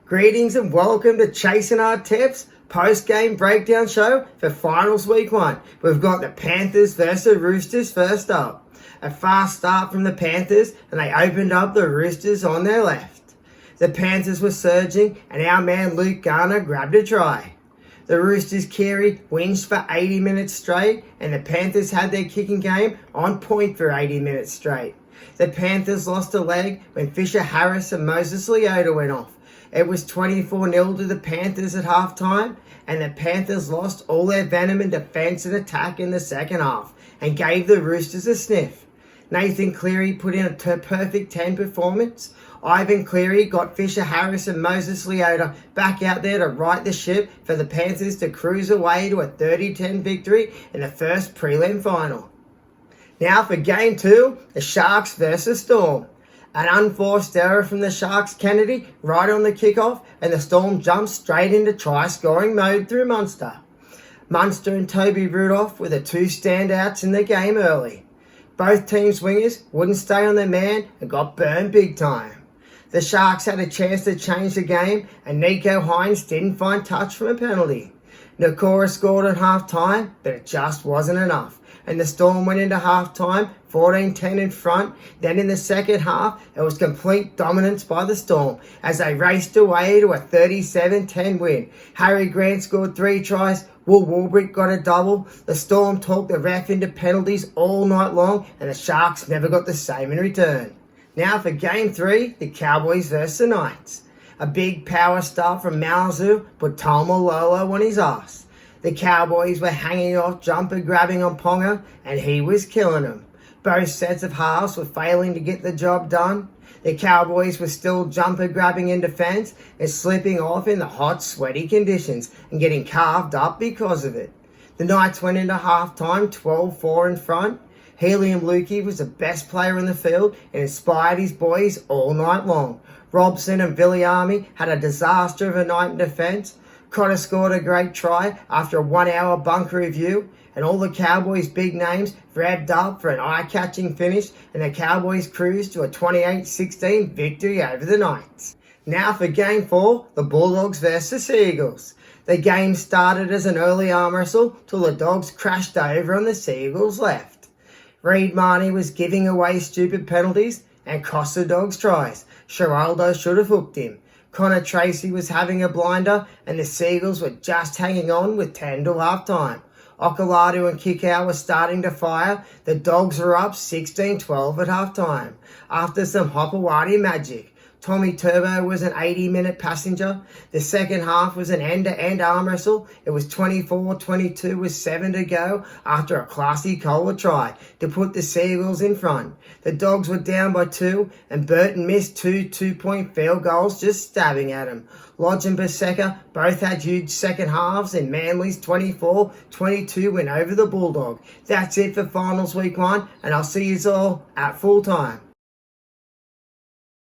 Greetings and welcome to Chasing Our Tips post-game breakdown show for Finals Week 1. We've got the Panthers versus Roosters first up. A fast start from the Panthers and they opened up the Roosters on their left. The Panthers were surging and our man Luke Garner grabbed a try. The Roosters' Keary whinged for 80 minutes straight and the Panthers had their kicking game on point for 80 minutes straight. The Panthers lost a leg when Fisher Harris and Moses Leota went off. It was 24-0 to the Panthers at halftime, and the Panthers lost all their venom in defence and attack in the second half and gave the Roosters a sniff. Nathan Cleary put in a perfect 10 performance. Ivan Cleary got Fisher Harris and Moses Leota back out there to right the ship for the Panthers to cruise away to a 30-10 victory in the first prelim final. Now for Game 2, the Sharks versus Storm. An unforced error from the Sharks' Kennedy right on the kickoff, and the Storm jumped straight into try-scoring mode through Munster. Munster and Toby Rudolph were the two standouts in the game early. Both teams' wingers wouldn't stay on their man and got burned big time. The Sharks had a chance to change the game, and Nico Hines didn't find touch from a penalty. Nakora scored at half-time, but it just wasn't enough, and the Storm went into half-time 14-10 in front. Then in the second half, it was complete dominance by the Storm as they raced away to a 37-10 win. Harry Grant scored 3 tries, Will Warbrick got a double. The Storm talked the ref into penalties all night long, and the Sharks never got the same in return. Now for Game 3, the Cowboys versus the Knights. A big power start from Malzu put Taumalo on his ass. The Cowboys were hanging off jumper grabbing on Ponga, and he was killing them. Both sets of halves were failing to get the job done. The Cowboys were still jumper grabbing in defence and slipping off in the hot, sweaty conditions and getting carved up because of it. The Knights went into halftime 12-4 in front. Helium Lukey was the best player in the field and inspired his boys all night long. Robson and Viliami had a disaster of a night in defence. Cotter scored a great try after a 1-hour bunker review, and all the Cowboys' big names revved up for an eye-catching finish, and the Cowboys cruised to a 28-16 victory over the Knights. Now for Game 4, the Bulldogs versus Seagulls. The game started as an early arm wrestle till the Dogs crashed over on the Seagulls' left. Reid Marnie was giving away stupid penalties and cost the Dogs tries. Geraldo should have hooked him. Connor Tracy was having a blinder, and the Seagulls were just hanging on with 10 to half-time. Okoladu and Kikau were starting to fire. The Dogs were up 16-12 at half-time. After some Hopewadi magic, Tommy Turbo was an 80-minute passenger. The second half was an end-to-end arm wrestle. It was 24-22 with 7 to go after a classy Kohler try to put the Seagulls in front. The Dogs were down by 2 and Burton missed 2 two-point field goals just stabbing at him. Lodge and Paseka both had huge second halves in Manly's 24-22 win over the Bulldogs. That's it for Finals Week 1, and I'll see you all at full time.